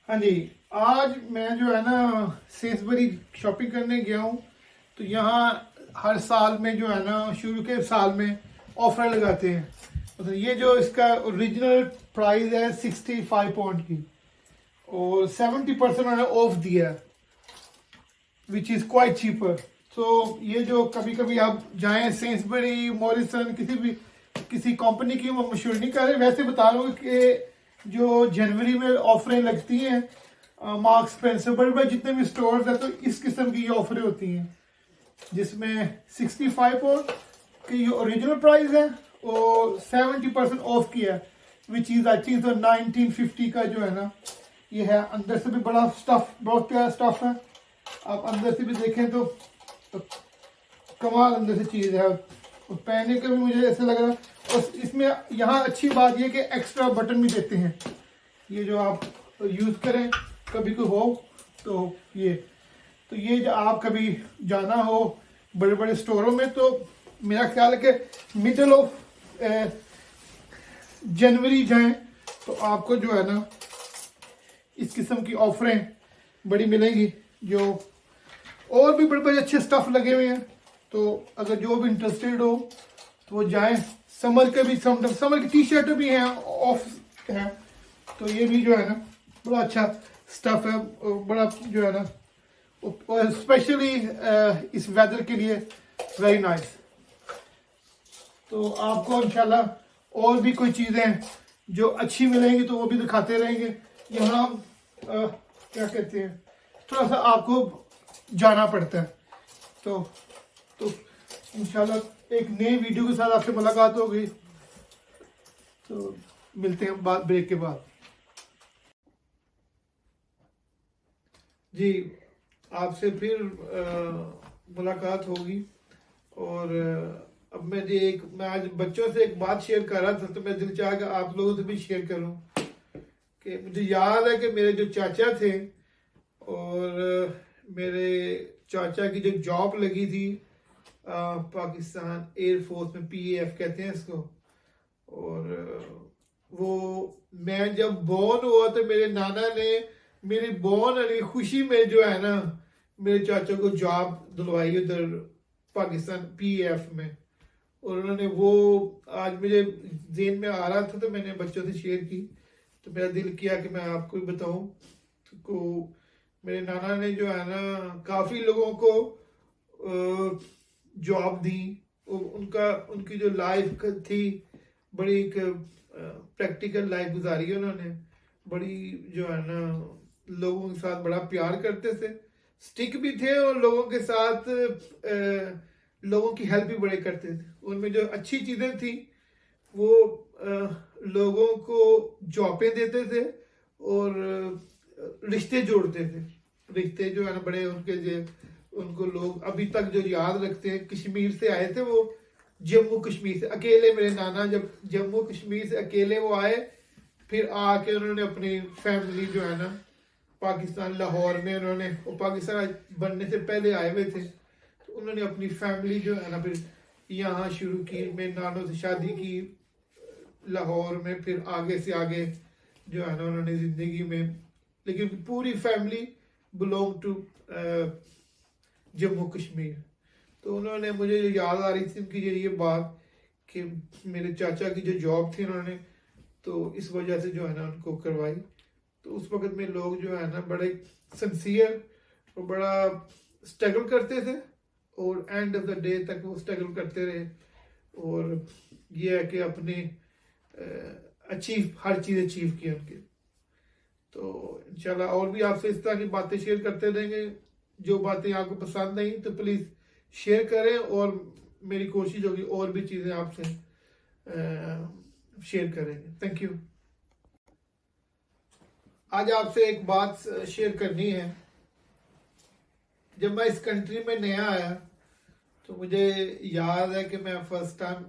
हाँ जी। आज मैं जो है ना सेसबरी शॉपिंग करने गया हूँ। तो यहाँ हर साल में जो है ना शुरू के साल में ऑफर लगाते हैं। मतलब ये जो इसका ओरिजिनल प्राइस है 65 पाउंड की, और 70% उन्होंने ऑफ दिया है, विच इज़ क्वाइट चीपर। तो ये जो कभी कभी आप जाएं सेंसबरी, मॉरिसन, किसी कंपनी की वो मशहूर नहीं कर रहे, वैसे बता रहा हूँ कि जो जनवरी में ऑफरें लगती हैं मार्क्स स्पेंसर, बड़े बड़े जितने भी स्टोर्स हैं, तो इस किस्म की ये ऑफरें होती हैं जिसमें 65 पाउंड की ये ओरिजिनल प्राइस है और 70% ऑफ किया है, विच इज़ आई थिंक 1950 का जो है ना ये है। अंदर से भी बड़ा स्टफ, बहुत प्यारा स्टफ है। आप अंदर से भी देखें तो कमाल अंदर से चीज़ है, और पहनने का भी मुझे ऐसा लग रहा है। और इसमें यहाँ अच्छी बात ये कि एक्स्ट्रा बटन भी देते हैं, ये जो आप यूज़ करें कभी कोई हो तो ये जो आप कभी जाना हो बड़े बड़े स्टोरों में, तो मेरा ख्याल है कि मिडल ऑफ जनवरी जाएं तो आपको जो है ना इस किस्म की ऑफरें बड़ी मिलेंगी। जो और भी बड़े बड़े अच्छे स्टफ लगे हुए हैं, तो अगर जो भी इंटरेस्टेड हो तो वो जाएं। समर के भी समर की टी शर्ट भी हैं, ऑफ है, तो ये भी जो है ना बड़ा अच्छा स्टफ है, बड़ा जो है ना और स्पेशली इस वेदर के लिए वेरी नाइस। तो आपको इंशाल्लाह और भी कोई चीज़ें जो अच्छी मिलेंगी तो वो भी दिखाते रहेंगे। यहाँ क्या कहते हैं, थोड़ा सा आपको जाना पड़ता है। तो इंशाल्लाह एक नई वीडियो के साथ आपसे मुलाकात होगी। तो मिलते हैं बाद ब्रेक के बाद। जी, आपसे फिर मुलाकात होगी। और अब मैं आज बच्चों से एक बात शेयर कर रहा था, तो मैं दिल चाहा कि आप लोगों से भी शेयर करूं कि मुझे याद है कि मेरे जो चाचा थे, और मेरे चाचा की जो जॉब लगी थी पाकिस्तान एयरफोर्स में, PAF कहते हैं इसको। और वो मैं जब बॉर्न हुआ तो मेरे नाना ने मेरी बॉर्न वाली खुशी में जो है ना मेरे चाचा को जॉब दिलवाई उधर पाकिस्तान PAF में। और उन्होंने वो आज मुझे जेहन में आ रहा था, तो मैंने बच्चों से शेयर की, तो मेरा दिल किया कि मैं आपको भी बताऊं। तो मेरे नाना ने जो है ना काफ़ी लोगों को जॉब दी। उनकी जो लाइफ थी बड़ी एक प्रैक्टिकल लाइफ गुजारी है उन्होंने। बड़ी जो है ना लोगों के साथ बड़ा प्यार करते थे, स्टिक भी थे, और लोगों के साथ लोगों की हेल्प भी बड़े करते थे। उनमें जो अच्छी चीज़ें थी वो लोगों को जॉबें देते थे और रिश्ते जोड़ते थे। रिश्ते जो है ना बड़े उनको लोग अभी तक जो याद रखते हैं। कश्मीर से आए थे वो, जम्मू कश्मीर से अकेले, मेरे नाना जब जम्मू कश्मीर से अकेले वो आए, फिर आके उन्होंने अपनी फैमिली जो है ना पाकिस्तान लाहौर में, उन्होंने वो पाकिस्तान बनने से पहले आए हुए थे, तो उन्होंने अपनी फैमिली जो है ना फिर यहाँ शुरू की। मेरे नानों से शादी की लाहौर में, फिर आगे से आगे जो है ना उन्होंने ज़िंदगी में, लेकिन पूरी family belong to Jammu Kashmir. तो उन्होंने मुझे जो याद आ रही थी उनकी ये बात कि मेरे चाचा की जो जॉब थी उन्होंने तो इस वजह से जो है ना उनको करवाई। तो उस वक्त में लोग जो है ना बड़े सिंसियर और बड़ा स्ट्रगल करते थे, और एंड ऑफ द डे तक वो स्ट्रगल करते रहे। और ये है कि अपने हर चीज़ अचीव की उनके। तो इंशाल्लाह और भी आपसे इस तरह की बातें शेयर करते रहेंगे। जो बातें आपको पसंद नहीं तो प्लीज़ शेयर करें, और मेरी कोशिश होगी और भी चीज़ें आपसे शेयर करेंगे। Thank you. आज आपसे एक बात शेयर करनी है। जब मैं इस कंट्री में नया आया तो मुझे याद है कि मैं फर्स्ट टाइम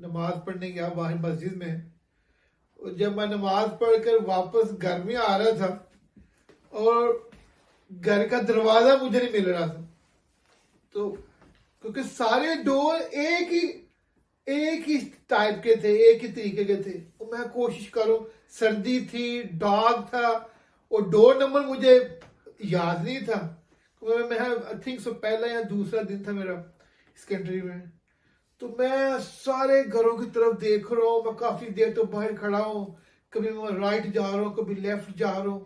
नमाज पढ़ने गया बाहर मस्जिद में, और जब मैं नमाज पढ़कर वापस घर में आ रहा था और घर का दरवाजा मुझे नहीं मिल रहा था, तो क्योंकि सारे डोर एक ही टाइप के थे, एक ही तरीके के थे। और मैं कोशिश करूं, सर्दी थी, डार्क था, और डोर नंबर मुझे याद नहीं था। मैं आई थिंक सो पहला या दूसरा दिन था मेरा इस कंट्री में। तो मैं सारे घरों की तरफ देख रहा हूँ, मैं काफी देर तो बाहर खड़ा हूँ, कभी मैं राइट जा रहा हूँ, कभी लेफ्ट जा रहा हूँ,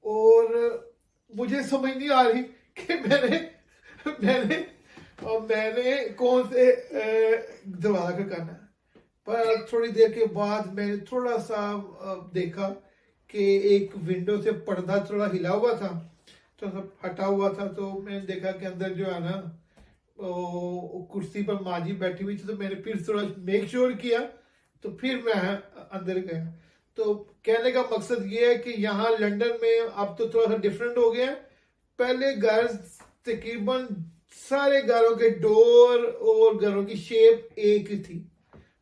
और मुझे समझ नहीं आ रही कि मैंने मैंने कौन से दरवाजा खड़काना है। पर थोड़ी देर के बाद मैंने थोड़ा सा देखा कि एक विंडो से पर्दा थोड़ा हिला हुआ था, थोड़ा सा हटा हुआ था। तो मैंने देखा कि अंदर जो है ना कुर्सी पर माँ जी बैठी हुई थी। तो मैंने फिर थोड़ा मेक श्योर किया, तो फिर मैं अंदर गया। तो कहने का मकसद ये है कि यहाँ लंदन में अब तो थोड़ा सा डिफरेंट हो गया है। पहले घर तकरीबन सारे घरों के डोर और घरों की शेप एक ही थी।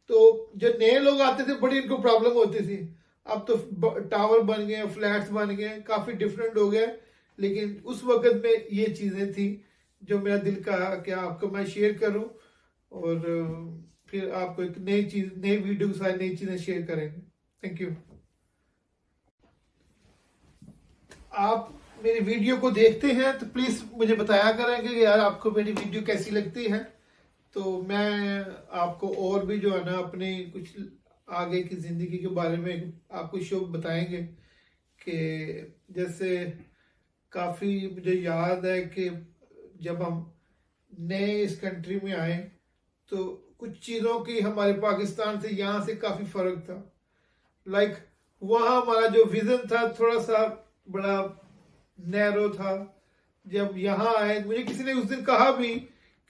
तो जो नए लोग आते थे बड़ी इनको प्रॉब्लम होती थी। अब तो टावर बन गए, फ्लैट्स बन गए, काफी डिफरेंट हो गया। लेकिन उस वक्त में ये चीजें थी जो मेरा दिल का कि आपको मैं शेयर करूं, और फिर आपको एक नई चीज, नई वीडियो के साथ नई चीजें शेयर करेंगे। Thank you. आप मेरी वीडियो को देखते हैं तो प्लीज मुझे बताया करेंगे कि यार आपको मेरी वीडियो कैसी लगती है। तो मैं आपको और भी जो है ना अपनी कुछ आगे की जिंदगी के बारे में आपको शो बताएंगे। कि जैसे काफी मुझे याद है कि जब हम नए इस कंट्री में आए तो कुछ चीजों की हमारे पाकिस्तान से यहाँ से काफी फर्क था। लाइक वहाँ हमारा जो विजन था थोड़ा सा बड़ा नैरो था। जब यहाँ आए, मुझे किसी ने उस दिन कहा भी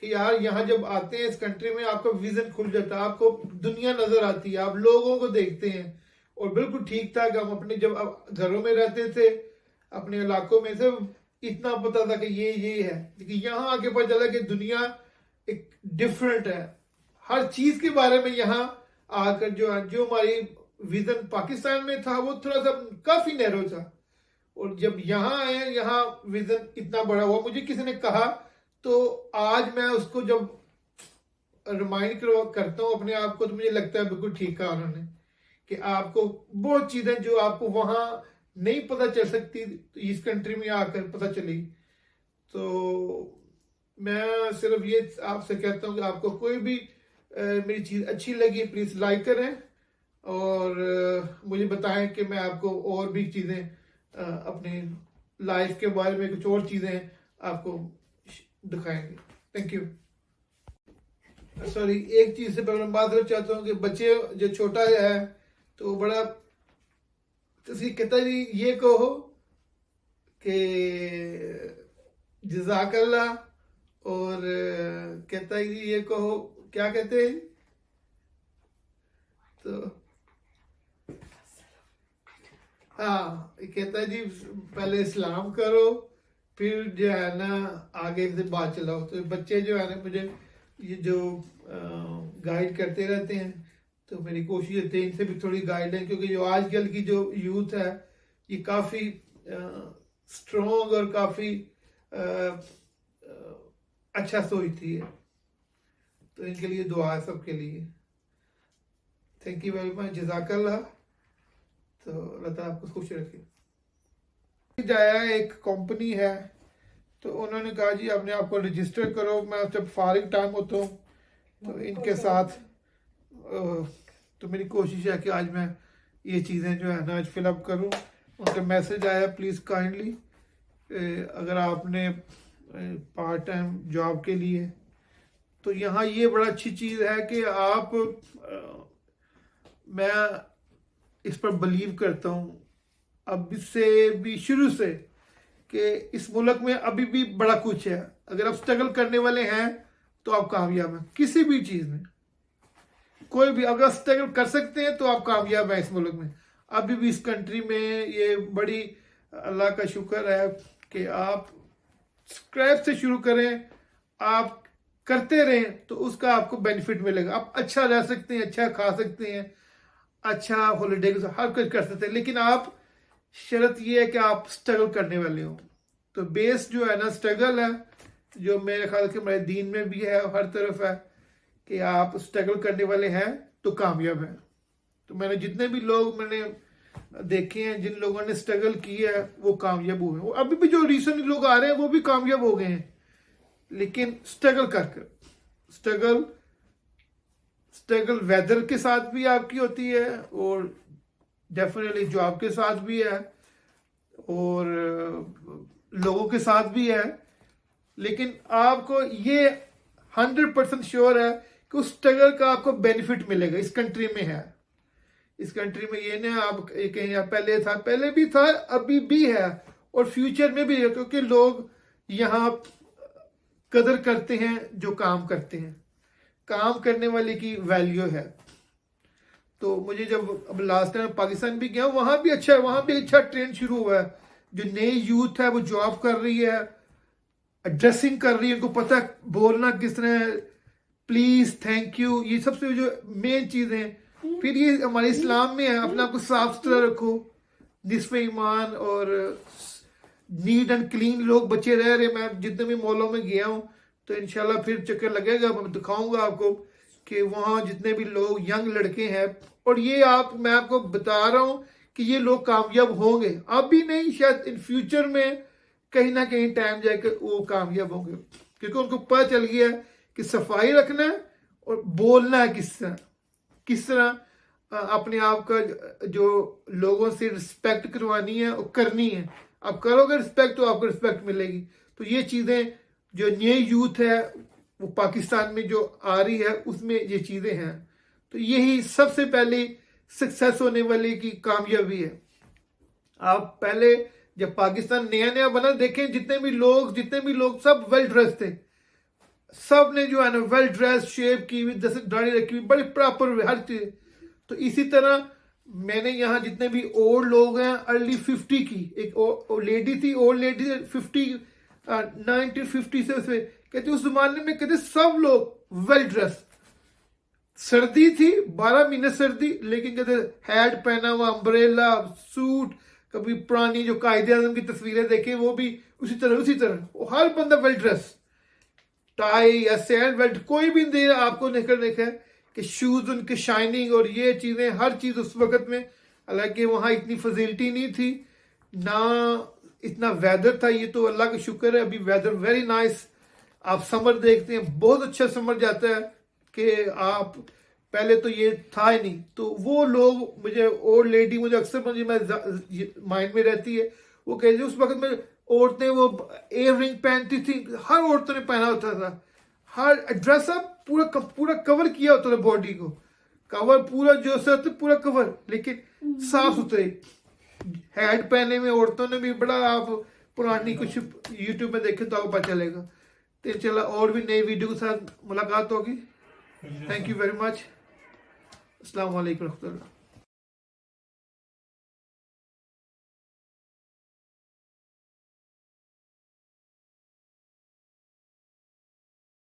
कि यार यहाँ जब आते हैं इस कंट्री में आपका विजन खुल जाता है, आपको दुनिया नजर आती है, आप लोगों को देखते हैं। और बिल्कुल ठीक था कि हम अपने जब घरों में रहते थे, अपने इलाकों में से इतना पता था कि ये है, लेकिन यहाँ आके पता चला कि दुनिया एक डिफरेंट है। हर चीज के बारे में यहाँ आकर जो हमारी विजन पाकिस्तान में था वो थोड़ा सा काफी नैरो था। और जब यहाँ आए, यहाँ विजन इतना बड़ा हुआ। मुझे किसी ने कहा, तो आज मैं उसको जब रिमाइंड करता हूँ अपने आप को, तो मुझे लगता है बिल्कुल ठीक कहा उन्होंने कि आपको बहुत चीजें जो आपको वहां नहीं पता चल सकती तो इस कंट्री में आकर पता चली। तो मैं सिर्फ ये आपसे कहता हूँ कि आपको कोई भी मेरी चीज अच्छी लगी प्लीज लाइक करें, और मुझे बताएं कि मैं आपको और भी चीजें अपनी लाइफ के बारे में कुछ और चीजें आपको दिखाएंगे। Thank you. सॉरी, एक चीज से पहले मैं बात करना चाहता हूँ कि बच्चे जो छोटा है तो बड़ा कहता है ये कहो कि जज़ाकल्लाह, और कहता है ये कहो, क्या कहते हैं, तो हाँ कहता है जी पहले इस्लाम करो फिर जो है ना आगे से बात चलाओ। तो बच्चे जो है ना मुझे ये जो गाइड करते रहते हैं, तो मेरी कोशिश रहती है इनसे भी थोड़ी गाइडेंस, क्योंकि जो आजकल की जो यूथ है ये काफ़ी स्ट्रॉन्ग और काफ़ी अच्छा सोचती है। तो इनके लिए दुआ है सबके लिए। थैंक यू वेरी मच, जज़ाकल्लाह। तो अल्लाह ताला आपको खुश रखे। जाया एक कंपनी है, तो उन्होंने कहा जी अपने आप को रजिस्टर करो। मैं जब फारिग टाइम होता हूँ तो इनके साथ तो मेरी कोशिश है कि आज मैं ये चीज़ें जो है ना आज फिलअप करूँ। उनका मैसेज आया प्लीज़ काइंडली अगर आपने पार्ट टाइम जॉब के लिए, तो यहाँ ये बड़ा अच्छी चीज़ है कि आप मैं इस पर बिलीव करता हूँ अब से भी शुरू से कि इस मुल्क में अभी भी बड़ा कुछ है। अगर आप स्ट्रगल करने वाले हैं तो आप कामयाब हैं किसी भी चीज़ में। कोई भी अगर स्ट्रगल कर सकते हैं तो आप कामयाब हैं इस मुल्क में। अभी भी इस कंट्री में ये बड़ी अल्लाह का शुक्र है कि आप स्क्रैच से शुरू करें, आप करते रहें तो उसका आपको बेनिफिट मिलेगा। आप अच्छा रह सकते हैं, अच्छा खा सकते हैं, अच्छा हॉलीडे हर कुछ कर सकते हैं, लेकिन आप शर्त ये है कि आप स्ट्रगल करने वाले हो। तो बेस जो है ना स्ट्रगल है, जो मेरे ख्याल के मेरे दीन में भी है, हर तरफ है कि आप स्ट्रगल करने वाले हैं तो कामयाब हैं। तो मैंने जितने भी लोग मैंने देखे हैं, जिन लोगों ने स्ट्रगल किया है वो कामयाब हुए हैं। अभी भी जो रिसेंट लोग आ रहे हैं वो भी कामयाब हो गए हैं, लेकिन स्ट्रगल कर स्ट्रगल वेदर के साथ भी आपकी होती है और डेफिनेटली जॉब के साथ भी है और लोगों के साथ भी है। लेकिन आपको ये 100% श्योर है कि उस स्ट्रगल का आपको बेनिफिट मिलेगा। इस कंट्री में है, इस कंट्री में ये ना आप कहीं पहले था, पहले भी था, अभी भी है और फ्यूचर में भी है, क्योंकि लोग यहाँ कदर करते हैं जो काम करते हैं। काम करने वाले की वैल्यू है। तो मुझे जब अब लास्ट टाइम पाकिस्तान भी गया, वहां भी अच्छा है, वहां भी अच्छा ट्रेंड शुरू हुआ है। जो नई यूथ है वो जॉब कर रही है, ड्रेसिंग कर रही है, उनको पता है बोलना किस तरह, प्लीज, थैंक यू, ये सबसे जो मेन चीजें हैं। फिर ये हमारे इस्लाम में है, अपने आप को साफ सुथरा रखो, निस्फ़े ईमान और नीट एंड क्लीन लोग बचे रह रहे। मैं जितने भी मॉलों में गया हूँ तो इंशाल्लाह फिर चक्कर लगेगा, मैं दिखाऊंगा आपको कि वहाँ जितने भी लोग यंग लड़के हैं, और ये मैं आपको बता रहा हूँ कि ये लोग कामयाब होंगे, अभी नहीं, शायद इन फ्यूचर में कहीं ना कहीं टाइम जाकर वो कामयाब होंगे, क्योंकि उनको पता चल गया है कि सफाई रखना है और बोलना है किस तरह अपने आप का जो लोगों से रिस्पेक्ट करवानी है और करनी है। आप करोगे रिस्पेक्ट तो आपको रिस्पेक्ट मिलेगी। तो ये चीज़ें जो नई यूथ है वो पाकिस्तान में जो आ रही है उसमें ये चीज़ें हैं। तो यही सबसे पहले सक्सेस होने वाली की कामयाबी है। आप पहले जब पाकिस्तान नया नया बना, देखें जितने भी लोग सब वेल ड्रेस थे, सब ने जो है ना वेल ड्रेस, शेप की हुई, जैसे दाढ़ी रखी हुई, बड़ी प्रॉपर हर चीज। तो इसी तरह मैंने यहाँ जितने भी ओल्ड लोग हैं, अर्ली 50 की एक लेडी थी, ओल्ड लेडी 50 1950 से उसमें कहते उस जमाने में कहते सब लोग वेल ड्रेस, सर्दी थी 12 महीने सर्दी, लेकिन कहते हैट पहना हुआ, अम्ब्रेला, सूट, कभी पुरानी जो कायदे आज़म की तस्वीरें देखें वो भी उसी तरह हर बंदा वेल ड्रेस, टाई या सैंड बेल्ट, कोई भी नहीं आपको देखा है कि शूज उनके शाइनिंग और ये चीजें, हर चीज उस वक्त में। हालांकि वहां इतनी फैसिलिटी नहीं थी, ना इतना वेदर था, ये तो अल्लाह का शुक्र है अभी वेदर वेरी नाइस। आप समर देखते हैं, बहुत अच्छा समर जाता है कि आप पहले तो ये था ही नहीं। तो वो लोग, मुझे ओल्ड लेडी मुझे अक्सर माइंड में रहती है, वो कहती उस वक्त में औरतें वो एयर रिंग पहनती थी, हर औरतों ने पहना होता था, हर ड्रेसअप पूरा कवर किया होता था, बॉडी को कवर पूरा जो से पूरा कवर, लेकिन साफ सुथरे। हैट पहने में औरतों ने भी बड़ा, आप पुरानी कुछ यूट्यूब में देखें तो आपको पता चलेगा। तो चला और भी नई वीडियो के साथ मुलाकात होगी। Thank you very much. अस्सलाम वालेकुम रहमतुल्लाह।